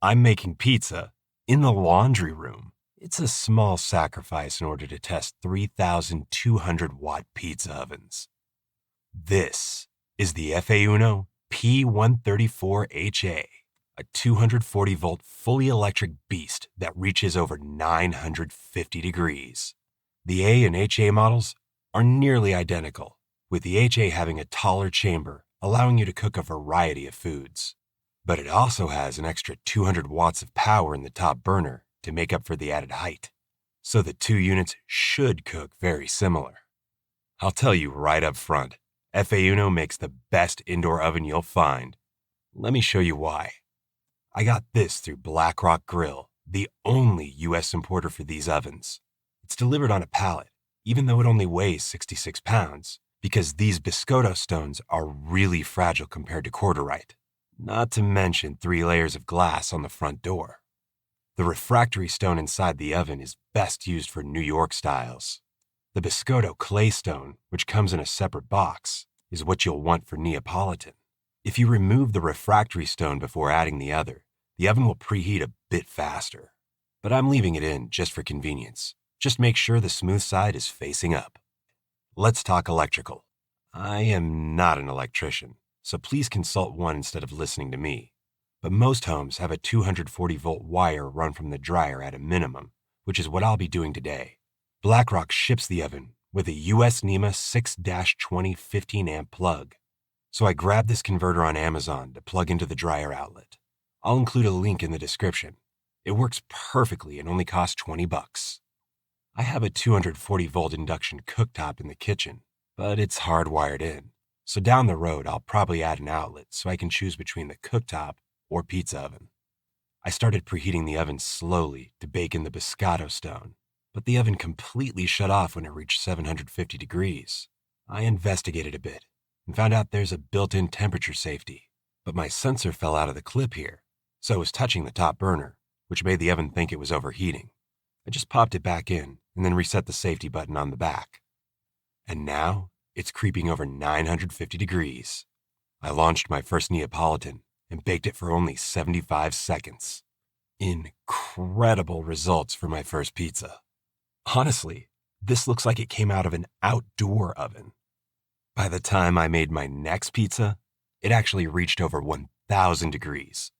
I'm making pizza in the laundry room. It's a small sacrifice in order to test 3,200-watt pizza ovens. This is the Effeuno P134-HA, a 240-volt fully electric beast that reaches over 950 degrees. The A and HA models are nearly identical, with the HA having a taller chamber, allowing you to cook a variety of foods. But it also has an extra 200 watts of power in the top burner to make up for the added height. So the two units should cook very similar. I'll tell you right up front, Effeuno makes the best indoor oven you'll find. Let me show you why. I got this through Black Rock Grill, the only US importer for these ovens. It's delivered on a pallet, even though it only weighs 66 pounds, because these biscotto stones are really fragile compared to corderite. Not to mention 3 layers of glass on the front door. The refractory stone inside the oven is best used for New York styles. The biscotto clay stone, which comes in a separate box, is what you'll want for Neapolitan. If you remove the refractory stone before adding the other, the oven will preheat a bit faster. But I'm leaving it in just for convenience. Just make sure the smooth side is facing up. Let's talk electrical. I am not an electrician, so please consult one instead of listening to me. But most homes have a 240-volt wire run from the dryer at a minimum, which is what I'll be doing today. BlackRock ships the oven with a US NEMA 6-20 15-amp plug. So I grabbed this converter on Amazon to plug into the dryer outlet. I'll include a link in the description. It works perfectly and only costs $20. I have a 240-volt induction cooktop in the kitchen, but it's hardwired in. So down the road, I'll probably add an outlet so I can choose between the cooktop or pizza oven. I started preheating the oven slowly to bake in the biscotto stone, but the oven completely shut off when it reached 750 degrees. I investigated a bit and found out there's a built-in temperature safety, but my sensor fell out of the clip here, so it was touching the top burner, which made the oven think it was overheating. I just popped it back in and then reset the safety button on the back. And now, it's creeping over 950 degrees. I launched my first Neapolitan and baked it for only 75 seconds. Incredible results for my first pizza. Honestly, this looks like it came out of an outdoor oven. By the time I made my next pizza, it actually reached over 1,000 degrees.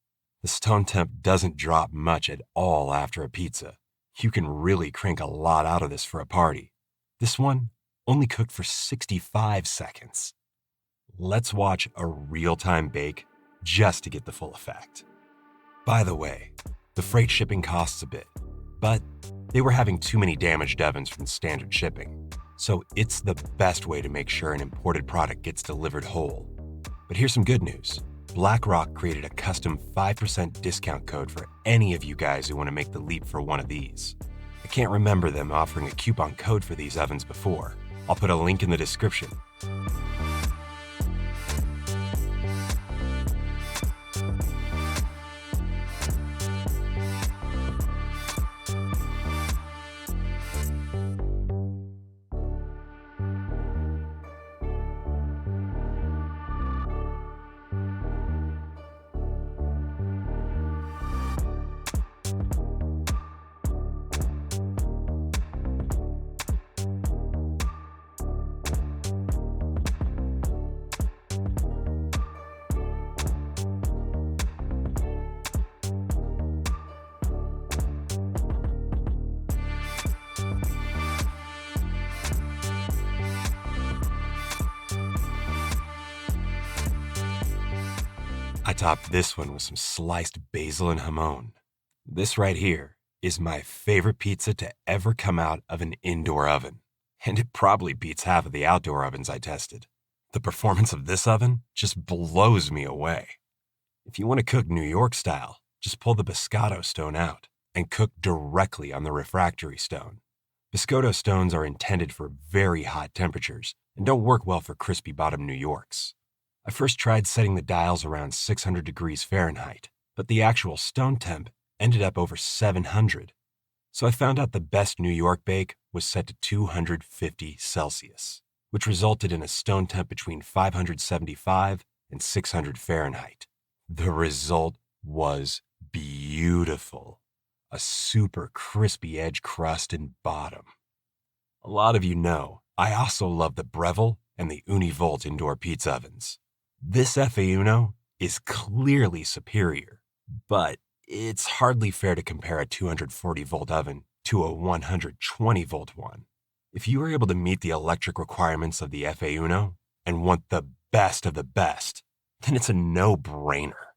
The stone temp doesn't drop much at all after a pizza. You can really crank a lot out of this for a party. This one only cooked for 65 seconds. Let's watch a real-time bake just to get the full effect. By the way, the freight shipping costs a bit, but they were having too many damaged ovens from standard shipping, so it's the best way to make sure an imported product gets delivered whole. But here's some good news. BlackRock created a custom 5% discount code for any of you guys who want to make the leap for one of these. I can't remember them offering a coupon code for these ovens before. I'll put a link in the description. I topped this one with some sliced basil and jamon. This right here is my favorite pizza to ever come out of an indoor oven, and it probably beats half of the outdoor ovens I tested. The performance of this oven just blows me away. If you want to cook New York style, just pull the biscotto stone out and cook directly on the refractory stone. Biscotto stones are intended for very hot temperatures and don't work well for crispy bottom New Yorks. I first tried setting the dials around 600 degrees Fahrenheit, but the actual stone temp ended up over 700. So I found out the best New York bake was set to 250 Celsius, which resulted in a stone temp between 575 and 600 Fahrenheit. The result was beautiful. beautiful. A super crispy edge crust and bottom. A lot of you know, I also love the Breville and the Ooni Volt indoor pizza ovens. This Effeuno is clearly superior, but it's hardly fair to compare a 240-volt oven to a 120-volt one. If you are able to meet the electric requirements of the Effeuno and want the best of the best, then it's a no-brainer.